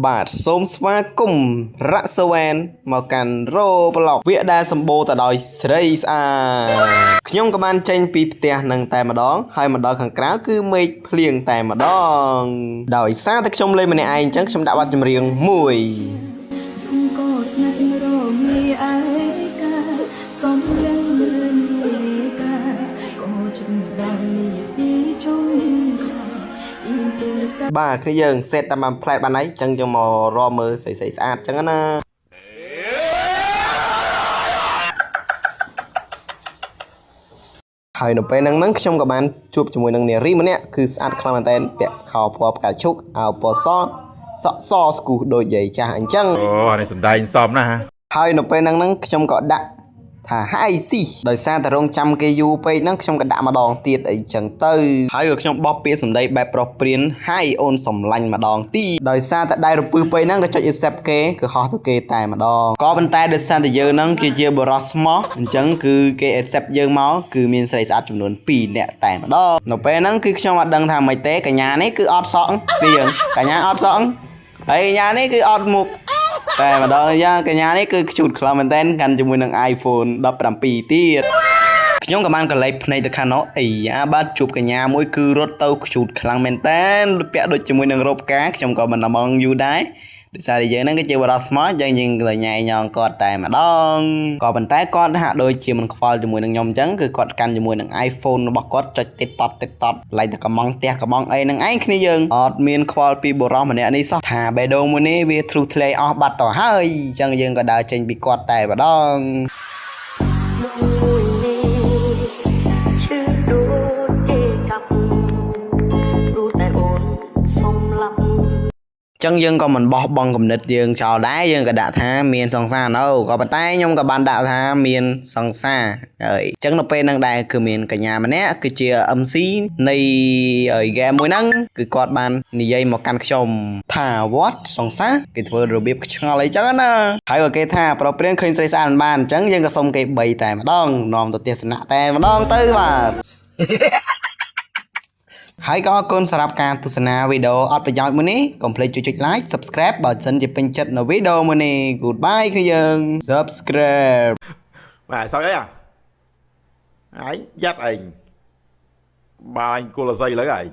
បាទសូមស្វាគមន៍រ៉ាក់សវែនមកកាន់រ៉ូប្លុកវាដែលសម្បូរទៅដោយស្រីស្អាតខ្ញុំក៏បានចេញពីផ្ទះនឹងតែម្ដងហើយមកដល់ខាងក្រៅគឺមេឃភ្លៀងតែម្ដងដោយសារតែខ្ញុំលេងម្នាក់ឯងអញ្ចឹងខ្ញុំដាក់បទចម្រៀងមួយក៏ស្នេហ៍រមីឯកាសំយ៉ាងលឿនកាក៏ជំដល់នេះពីជុំបាទគ្នាយើងសេតតាមបានផ្លែតបានហើយអញ្ចឹងយើងមករកមើលស្រីស្អាតអញ្ចឹងណាហើយនៅពេលហ្នឹងខ្ញុំក៏បានជួបជាមួយនឹងនារីម្នាក់គឺស្អាតខ្លាំងមែនតើពាក់ខោពណ៌ផ្កាឈូកអាវពណ៌សសក់សស្គូសដូចយាយចាស់អញ្ចឹងអូអានេះសំដែងសមណាស់ហើយនៅពេលហ្នឹងខ្ញុំក៏ដាក់ថាហើយស៊ីដោយសារតែរងចាំគេយូរពេកហ្នឹងខ្ញុំក៏ដាក់ម្ដងទៀតអីចឹងទៅហើយក៏ខ្ញុំបោះពាក្យសម្ដីបែបប្រុសព្រានហើយអូនសំឡាញ់ម្ដងទៀតដោយសារតែដៃរពឹសពេកហ្នឹងក៏ចុច accept គេក៏ហោះទៅគេតែម្ដងក៏ប៉ុន្តែដោយសារតែយើងហ្នឹងជាបរិសស្មោះអញ្ចឹងគឺគេ accept យើងមកគឺមានស្រីស្អាតចំនួន2នាក់តែម្ដងនៅពេលហ្នឹងគឺខ្ញុំអត់ដឹងថាម៉េចទេកញ្ញានេះគឺអត់សក់ពីយើងកញ្ញាអត់សក់ហើយកញ្ញានេះគឺអត់មុខតែម្ដងយ៉ាងកញ្ញានេះគឺខ្ជូតខ្លាំងមែនតើកាន់ជាមួយនឹង iPhone 17 ទៀតខ្ញុំក៏បានកលេចភ្នែកទៅខាងនោះអីយ៉ាបាទជួបកញ្ញាមួយគឺរត់ទៅខ្ជូតខ្លាំងមែនតើពាក់ដូចជាមួយនឹងរ៉ូបការខ្ញុំក៏មិនមងយូរដែរដោយសារតែយើងហ្នឹងគឺជាបរិសុទ្ធស្មោះយើងទៅញ៉ៃញ៉ងគាត់តែម្ដងក៏ប៉ុន្តែគាត់ហាក់ដូចជាមិនខ្វល់ជាមួយនឹងខ្ញុំអញ្ចឹងគឺគាត់កាន់ជាមួយនឹង iPhone របស់គាត់ចុចតិចតតឡាយតែកំងផ្ទះកំងអីហ្នឹងឯងគ្នាយើងអត់មានខ្វល់ពីបរិសុទ្ធម្នាក់នេះសោះថាបេះដូងមួយនេះវាធ្លុះធ្លាយអស់បាត់ទៅហើយអញ្ចឹងយើងក៏ដើរចេញពីគាត់តែម្ដងចឹងយើងក៏មិនបោះបង់គំនិតយើងចោលដែរយើងក៏ដាក់ថាមានសង្សារនៅក៏ប៉ុន្តែខ្ញុំក៏បានដាក់ថាមានសង្សារហើយចឹងនៅពេលហ្នឹងដែរគឺមានកញ្ញាម្នាក់គឺជា MC នៃហ្គេមមួយហ្នឹងគឺគាត់បាននិយាយមកកាន់ខ្ញុំថាវត្តសង្សារគេធ្វើរបៀបឆ្ងល់អីចឹងណាហើយក៏គេថាប្រព្រានឃើញស្រីស្អាតមិនបានអញ្ចឹងយើងក៏សុំគេ3តែម្ដងនាំទៅទស្សនៈតែម្ដងទៅបាទហើយក៏អរគុណសម្រាប់ការទស្សនាវីដេអូអត់ប្រយោជន៍មួយនេះកុំភ្លេចចុច like subscribe បើមិនជាពេញចិត្តនៅវីដេអូមួយនេះ goodbye គ្នាយើង subscribe បាទសោយអីអញយ៉ាត់ឯងបាទអញគល់អស័យលើឯង